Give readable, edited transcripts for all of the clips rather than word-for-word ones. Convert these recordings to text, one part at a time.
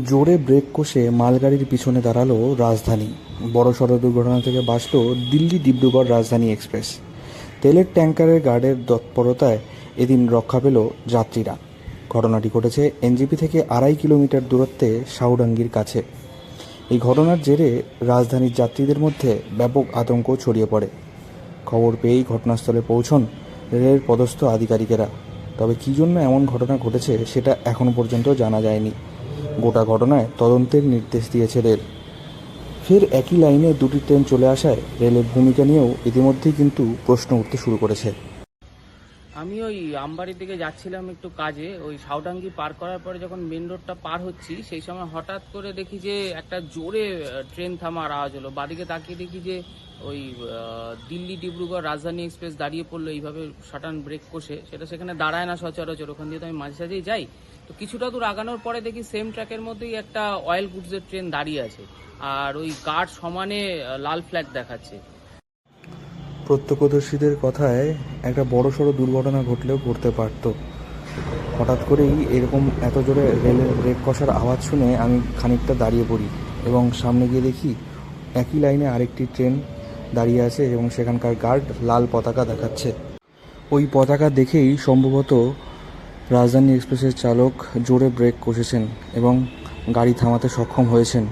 জোরে ব্রেক কষে মালগাড়ির পিছনে দাঁড়ালো রাজধানী। বড়সড় দুর্ঘটনা থেকে বাঁচল দিল্লি ডিব্রুগড় রাজধানী এক্সপ্রেস। তেলের ট্যাঙ্কারের গার্ডের তৎপরতায় এদিন রক্ষা পেল যাত্রীরা। ঘটনাটি ঘটেছে এনজেপি থেকে 2.5 কিলোমিটার দূরত্বে সাউডাঙ্গির কাছে। এই ঘটনার জেরে রাজধানীর যাত্রীদের মধ্যে ব্যাপক আতঙ্ক ছড়িয়ে পড়ে। খবর পেয়েই ঘটনাস্থলে পৌঁছন রেলের পদস্থ আধিকারিকেরা। তবে কী জন্য এমন ঘটনা ঘটেছে সেটা এখনও পর্যন্ত জানা যায়নি। গোটা ঘটনায় তদন্তের নির্দেশ দিয়েছে রেল। ফের একই লাইনে দুটি ট্রেন চলে আসায় রেলের ভূমিকা নিয়েও ইতিমধ্যেই কিন্তু প্রশ্ন উঠতে শুরু করেছে। আমি ওই আমবাড়ির দিকে যাচ্ছিলাম একটু কাজে। ওই সাউডাঙ্গি পার করার পরে যখন মেন রোডটা পার হচ্ছি সেই সময় হঠাৎ করে দেখি যে একটা জোরে ট্রেন থামার আওয়াজ হলো। বাদিকে তাকিয়ে দেখি যে ওই দিল্লি ডিব্রুগড় রাজধানী এক্সপ্রেস দাঁড়িয়ে পড়লো এইভাবে সাটান ব্রেক কষে। সেটা সেখানে দাঁড়ায় না সচরাচর, ওখান দিয়ে তো আমি মাঝে সাঝেই যাই। তো কিছুটা দূর আগানোর পরে দেখি সেম ট্র্যাকের মধ্যেই একটা অয়েল গুডসের ট্রেন দাঁড়িয়ে আছে, আর ওই গার্ড সমানে লাল ফ্ল্যাগ দেখাচ্ছে। প্রত্যক্ষদর্শীদের কথায় একটা বড়সড় দুর্ঘটনা ঘটলেও ঘটতে পারত। হঠাৎ করেই এরকম এত জোরে রেলের ব্রেক কষার আওয়াজ শুনে আমি খানিকটা দাঁড়িয়ে পড়ি এবং সামনে গিয়ে দেখি একই লাইনে আরেকটি ট্রেন দাঁড়িয়ে আছে এবং সেখানকার গার্ড লাল পতাকা দেখাচ্ছে। ওই পতাকা দেখেই সম্ভবত রাজধানী এক্সপ্রেসের চালক জোরে ব্রেক কষেছেন এবং গাড়ি থামাতে সক্ষম হয়েছেন।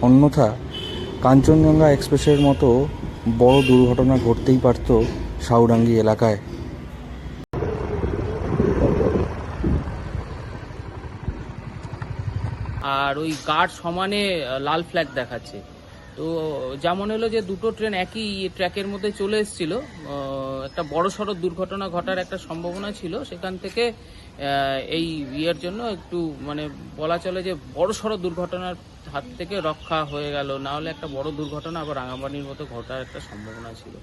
অন্যথা কাঞ্চনজঙ্ঘা এক্সপ্রেসের মতো বড় দুর্ঘটনা ঘটতেই পারত সাউডাঙ্গি এলাকায়। আর ওই গার্ড সমানে লাল ফ্ল্যাগ দেখাচ্ছে। তো যেমন হলো যে দুটো ট্রেন একই ট্র্যাকের মধ্যে চলে এসেছিল, একটা বড় সড়ো দুর্ঘটনা ঘটার একটা সম্ভাবনা ছিল। সেখান থেকে এই ইয়ের জন্য একটু মানে বলা চলে যে বড় সড়ো দুর্ঘটনার হাত থেকে রক্ষা হয়ে গেল, না হলে একটা বড় দুর্ঘটনা আবার রাঙাপানির মতো ঘটার একটা সম্ভাবনা ছিল।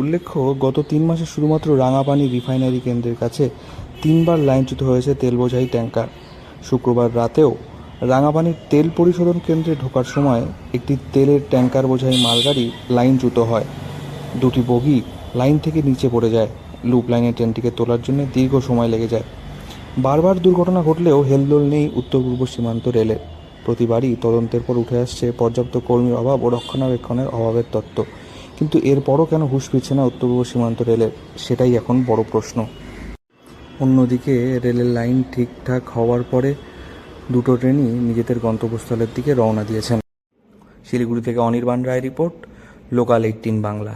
উল্লেখ্য, গত 3 মাসে শুধুমাত্র রাঙাপানি রিফাইনারি কেন্দ্রের কাছে 3বার লাইনচ্যুত হয়েছে তেল বোঝাই ট্যাঙ্কার। শুক্রবার রাতেও রাঙাপানির তেল পরিশোধন কেন্দ্রে ঢোকার সময় একটি তেলের ট্যাঙ্কার বোঝাই মালগাড়ি লাইনচ্যুত হয়। দুটি বগি লাইন থেকে নিচে পড়ে যায়। লুপ লাইনে ট্রেনটিকে তোলার জন্য দীর্ঘ সময় লেগে যায়। বারবার দুর্ঘটনা ঘটলেও হেলদোল নেই উত্তর পূর্ব সীমান্ত রেলের। প্রতিবারই তদন্তের পর উঠে আসছে পর্যাপ্ত কর্মীর অভাব ও রক্ষণাবেক্ষণের অভাবের তত্ত্ব। কিন্তু এরপরও কেন হুঁশ ফিরছে না উত্তর পূর্ব সীমান্ত রেলের, সেটাই এখন বড় প্রশ্ন। অন্যদিকে রেলের লাইন ঠিকঠাক হওয়ার পরে দুটো ট্রেনই নিজেদের গন্তব্যস্থলের দিকে রওনা দিয়েছেন। শিলিগুড়ি থেকে অনির্বাণ রায় রিপোর্ট, লোকাল 18 বাংলা।